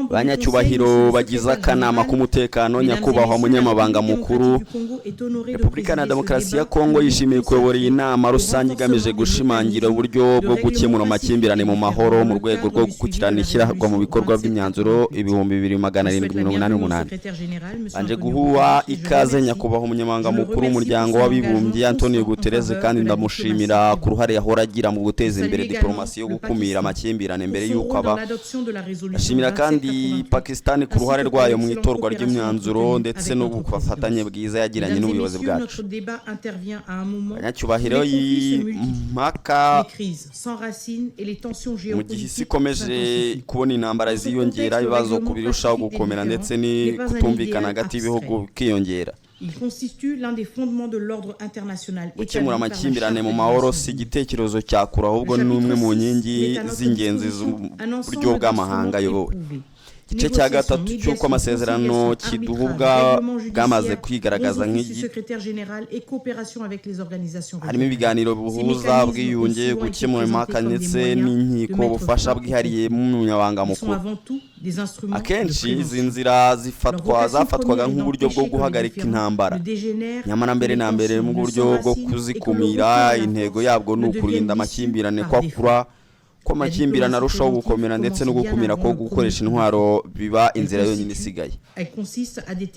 banyacyubahiro bagize akanama k'umutekano, nyakubahwa munyamabanga mukuru, Repubulika ya Demokarasi ya Kongo yishimiye kuyobora iyi nama rusange igamije gushimangira uburyo bwo gukemura amakimbirane mu mahoro mu rwego rwo gukurikirana ishyirwa mu bikorwa by'imyanzuro 2788. Banje guhuwa ikaze nyakubahwa umunyamabanga mukuru w'umuryango w'abibumbye Antonio Guterres, kandi ndamushimira ku ruhare yahora agira mu guteza imbere diplomasi yo gukumira amakimbirane mbere y'uko aba. Ashimira kandi Pakistan ku ruhare rwayo mu itorwa ry'imyanzuro ndetse no gufatanye bwiza yagiranye n'ubuyobozi bwacu. Banyacyubahiro y'impaka mu gihe isi ikomeje kubona intambara ziyongera, ibibazo kubirushaho gukomera ndetse ni kutumvikana hagati y'ibihugu bikiyongera. Gukemura amakimbirane mu mahoro si igitekerezo cyakura, ahubwo ni umwe mu nkingi z'ingenzi z'uburyo bw'amahanga ayobowe. Igice cya gatatu cy'uko amasezerano kiduha bwamaze kwigaragaza harimo ibiganiro bihuza bwiyunge, gukemura impaka ndetse n'inkiko, ubufasha bwihariye n'umunyamabanga mukuru. Akenshi izi nzira zafatwaga nk'uburyo bwo guhagarika intambara, nyamara mbere na mbere mu buryo bwo kuzikumira. Intego yabwo ni ukurinda amakimbirane kwakura ko amakimbirane arushaho gukomera ndetse no gukumira ko gukoresha intwaro biba inzira yonyine isigaye.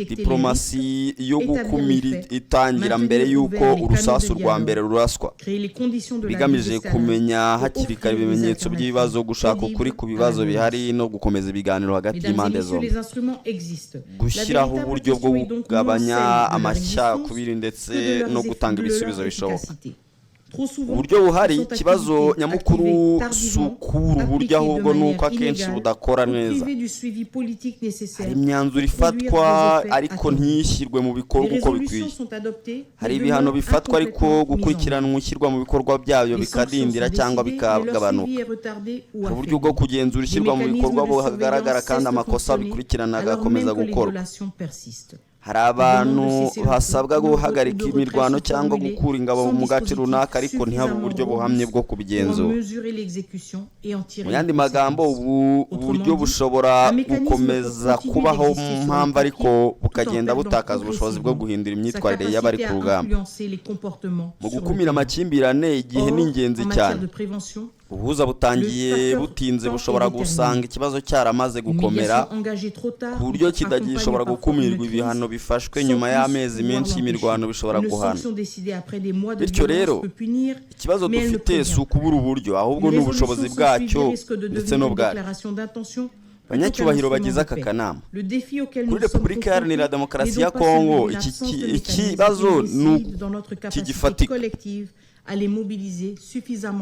Diplomasi yo gukumira itangira mbere y'uko urusasu rwa mbere ruraswa, bigamije kumenya hakiri kare ibimenyetso by'ibibazo, gushaka ukuri ku bibazo bihari no gukomeza ibiganiro hagati y'impande zombi, gushyiraho uburyo bwo kugabanya amacakubiri ndetse no gutanga ibisubizo bishoboka. Uburyo buhari, ikibazo nyamukuru si ukubura uburyo, ahubwo ni uko akenshi budakora neza. Hari imyanzuro ifatwa ariko ntishyirwe mu bikorwa uko bikwiye. Hari ibihano bifatwa ariko gukurikiranwa ishyirwa mu bikorwa byayo bikadindira cyangwa bikagabanuka. Hari uburyo bwo kugenzura ishyirwa mu bikorwa buhagaragara kandi amakosa bikurikirana agakomeza gukorwa. Hari abantu hasabwa guhagarika imirwano cyangwa gukura ingabo mu gace runaka ariko ntihabe uburyo buhamye bwo kubigenzura. Mu yandi magambo, ubu buryo bushobora gukomeza kubaho mu mpamvu ariko bukagenda butakaza ubushobozi bwo guhindura imyitwarire y'abari ku rugamba. Mu gukumira amakimbirane, igihe ni ingenzi cyane. Ubuhuza butangiye butinze bushobora gusanga ikibazo cyaramaze gukomera ku buryo kitagishobora gukumirwa. Ibihano bifashwe nyuma y'amezi menshi y'imirwano bishobora guhana. Bityo rero ikibazo dufite si ukubura uburyo, ahubwo ni ubushobozi bwacyo ndetse n'ubwacu. Banyacyubahiro bagize aka kanama, kuri Repubulika Iharanira Demokarasi ya Kongo ikibazo kigifatika.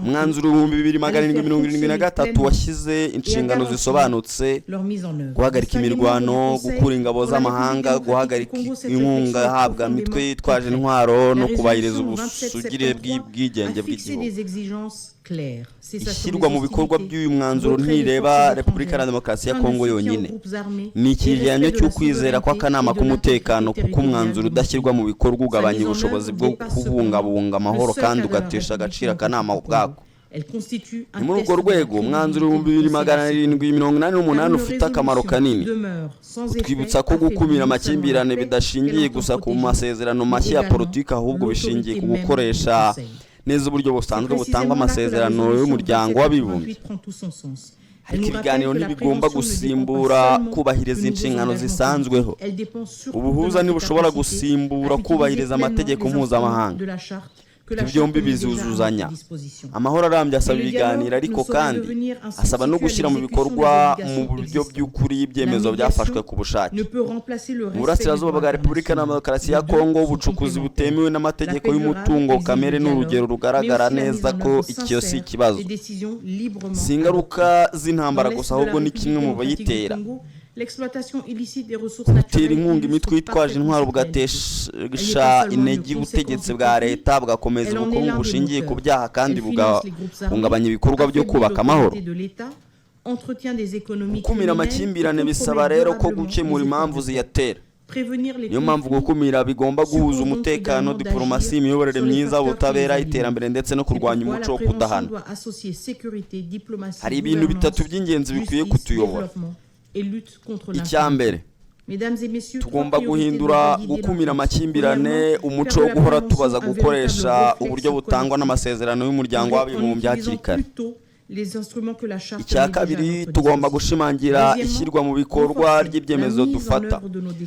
Umwanzuro 2773 washyize inshingano zisobanutse: guhagarika imirwano, gukura ingabo z'amahanga, guhagarika inkunga ihabwa imitwe yitwaje intwaro no kubahiriza ubusugire bw'ubwigenge bw'igihugu. Ishyirwa mu bikorwa by'uyu mwanzuro ntireba Repubulika ya Demokarasi ya Kongo yonyine, ni ikigereranyo cy'ukwizera kw'akanama k'umutekano, kuko umwanzuro udashyirwa mu bikorwa ugabanya ubushobozi bwo kubungabunga amahoro kandi ugatesha agaciro akanama ubwako. Ni muri urwo rwego umwanzuro 2788 ufite akamaro kanini, utwibutsa ko gukumira amakimbirane bidashingiye gusa ku masezerano mashya ya politiki, ahubwo bishingiye ku gukoresha neza uburyo busanzwe butanga amasezerano y'umuryango w'abibumbye. Ariko ibiganiro ntibigomba gusimbura kubahiriza inshingano zisanzweho. Ubuhuza ntibushobora gusimbura kubahiriza amategeko mpuzamahanga. Byombi bizuzuzanya. Amahoro arambye asaba ibiganiro, ariko kandi asaba no gushyira mu bikorwa mu buryo by'ukuri ibyemezo byafashwe ku bushake. Mu burasirazuba bwa Repubulika ya Demokarasi ya Kongo, ubucukuzi butemewe n'amategeko y'umutungo kamere ni urugero rugaragara neza ko icyo si ikibazo. Si ingaruka z'intambara gusa, ahubwo ni kimwe mu bayitera. Gutera inkunga imitwe yitwaje intwaro bugatesha intege ubutegetsi bwa leta, bugakomeza ubukungu bushingiye ku byaha kandi bugabanya ibikorwa byo kubaka amahoro. Gukumira amakimbirane bisaba rero ko gukemura impamvu ziyatera. Niyo mpamvu gukumira bigomba guhuza umutekano, diplomasi, imiyoborere myiza, ubutabera, iterambere ndetse no kurwanya umuco wo kudahana. Hari ibintu bitatu by'ingenzi bikwiye kutuyobora: et lutte contre icyambere l'impunité. tugomba guhindura gukumira amakimbirane umuco wo guhora tubaza gukoresha uburyo butangwa n'amasezerano y'umuryango w'abibumbye hakiri kare. Icya kabiri tugomba gushimangira ishyirwa mu bikorwa ry'ibyemezo dufata.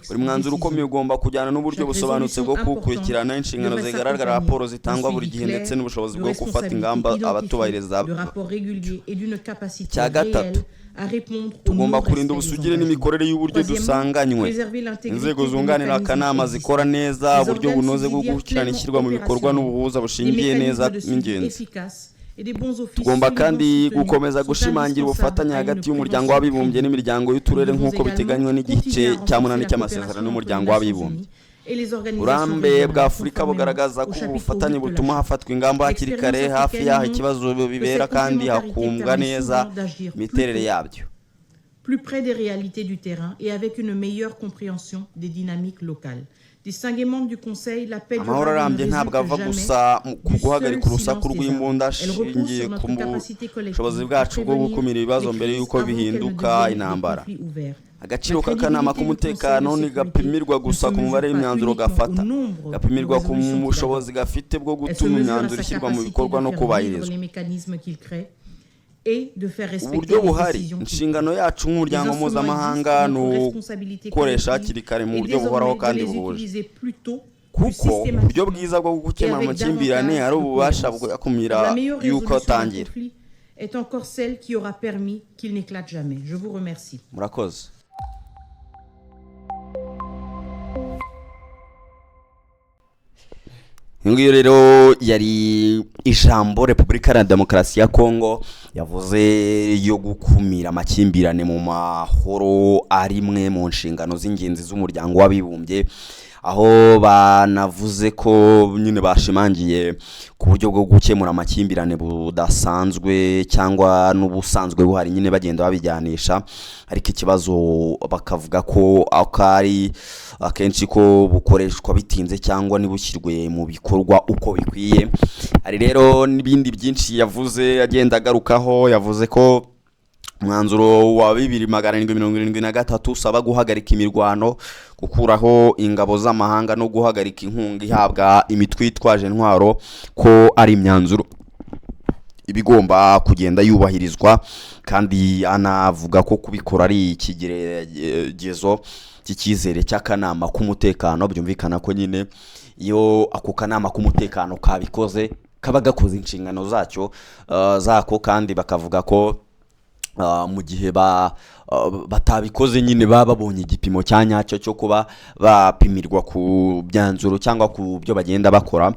Buri mwanzuro ukomeye ugomba kujyana n'uburyo busobanutse bwo kuwukurikirana, inshingano zigaragara, raporo zitangwa buri gihe ndetse n'ubushobozi bwo gufata ingamba abatubahiriza. Icya gatatu tugomba kurinda ubusugire n'imikorere y'uburyo dusanganywe. Inzego zunganira akanama zikora neza, uburyo bunoze bwo gukurikirana ishyirwa mu bikorwa n'ubuhuza bushingiye neza n'ingenzi. Tugomba kandi gukomeza gushimangira ubufatanye hagati y'umuryango w'abibumbye n'imiryango y'uturere nk'uko biteganywa n'igice cya 8 cy'amasezerano y'umuryango w'abibumbye. Uburambe bwa Afurika bugaragaza ko ubufatanye butuma hafatwa ingamba hakiri kare hafi y'aho ikibazo bibera kandi hakumvwa neza imiterere yabyo. Plus près des réalités du terrain et avec une meilleure compréhension des dynamiques locales. Distingués membres du Conseil, la paix durable ne résulte jamais du seul silence des armes. Elle repose sur notre capacité collective à prévenir les crises avant qu'elles deviennent des conflits ouverts. Agaciro k'akanama k'umutekano ntigapimirwa gusa ku mubare w'imyanzuro gafata, gapimirwa ku bushobozi gafite bwo gutuma imyanzuro ishyirwa mu bikorwa no kubahirizwa. Uburyo buhari, inshingano yacu nk'umuryango mpuzamahanga ni ukoresha hakiri kare mu buryo buhoraho kandi buhuje, kuko uburyo bwiza bwo gukemura amakimbirane ari ububasha bwo kumira yuko atangira. Murakoze. Ngiyo rero yari ijambo Repubulika ya Demokarasi ya Kongo yavuze yo gukumira amakimbirane mu mahoro arimwe mu nshingano z'ingenzi z'umuryango w'abibumbye, aho banavuze ko nyine bashimangiye ku buryo bwo gukemura amakimbirane budasanzwe cyangwa n'ubusanzwe buhari nyine bagenda babijyanisha, ariko ikibazo bakavuga ko akari akenshi ko bukoreshwa bitinze cyangwa nibushyirwe mu bikorwa uko bikwiye. Ari rero n'ibindi byinshi yavuze agenda agarukaho, yavuze ko umwanzuro wa 2773 usaba guhagarika imirwano, gukuraho ingabo z'amahanga no guhagarika inkunga ihabwa imitwe yitwaje intwaro ko ari imyanzuro ibigomba kugenda yubahirizwa, kandi anavuga ko kubikora ari ikigeregezo cy'icyizere cy'akanama k'umutekano. Byumvikana ko nyine iyo ako kanama k'umutekano kabikoze kaba gakoze inshingano zacyo zako, kandi bakavuga ko mu gihe batabikoze nyine baba babonye igipimo cya nyacyo cyo kuba bapimirwa ku byanzuro cyangwa ku byo bagenda bakora.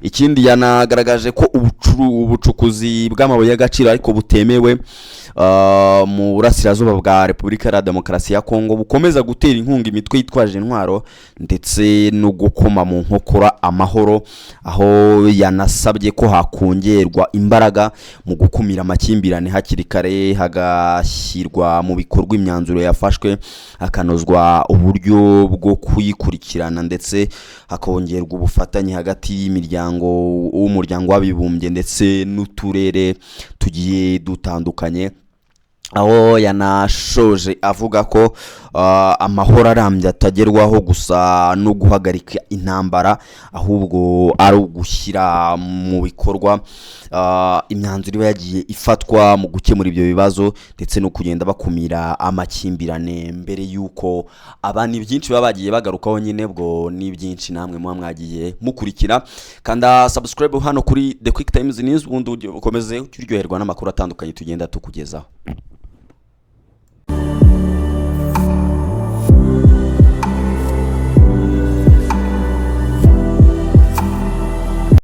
Ikindi yanagaragaje ko ubucukuzi bw'amabuye y'agaciro ariko butemewe mu burasirazuba bwa Repubulika ya Demokarasi ya Kongo bukomeza gutera inkunga imitwe yitwaje intwaro ndetse no gukoma mu nkokora amahoro, aho yanasabye ko hakongerwa imbaraga mu gukumira amakimbirane hakiri kare, hagashyirwa mu bikorwa imyanzuro yafashwe, hakanozwa uburyo bwo kuyikurikirana ndetse hakongerwa ubufatanye hagati y'umuryango w'abibumbye ndetse n'uturere tugiye dutandukanye, aho yanashoje avuga ko amahoro arambye atagerwaho gusa no guhagarika intambara, ahubwo ari ugushyira mu bikorwa imyanzuro iba yagiye ifatwa mu gukemura ibyo bibazo ndetse no kugenda bakumira amakimbirane mbere y'uko abandi byinshi baba bagiye bagarukaho. Nyine bwo ni byinshi namwe muba mwagiye mukurikira, kanda subscribe hano kuri The Quick Times News ubundi ukomeze uryoherwa n'amakuru atandukanye tugenda tukugezaho.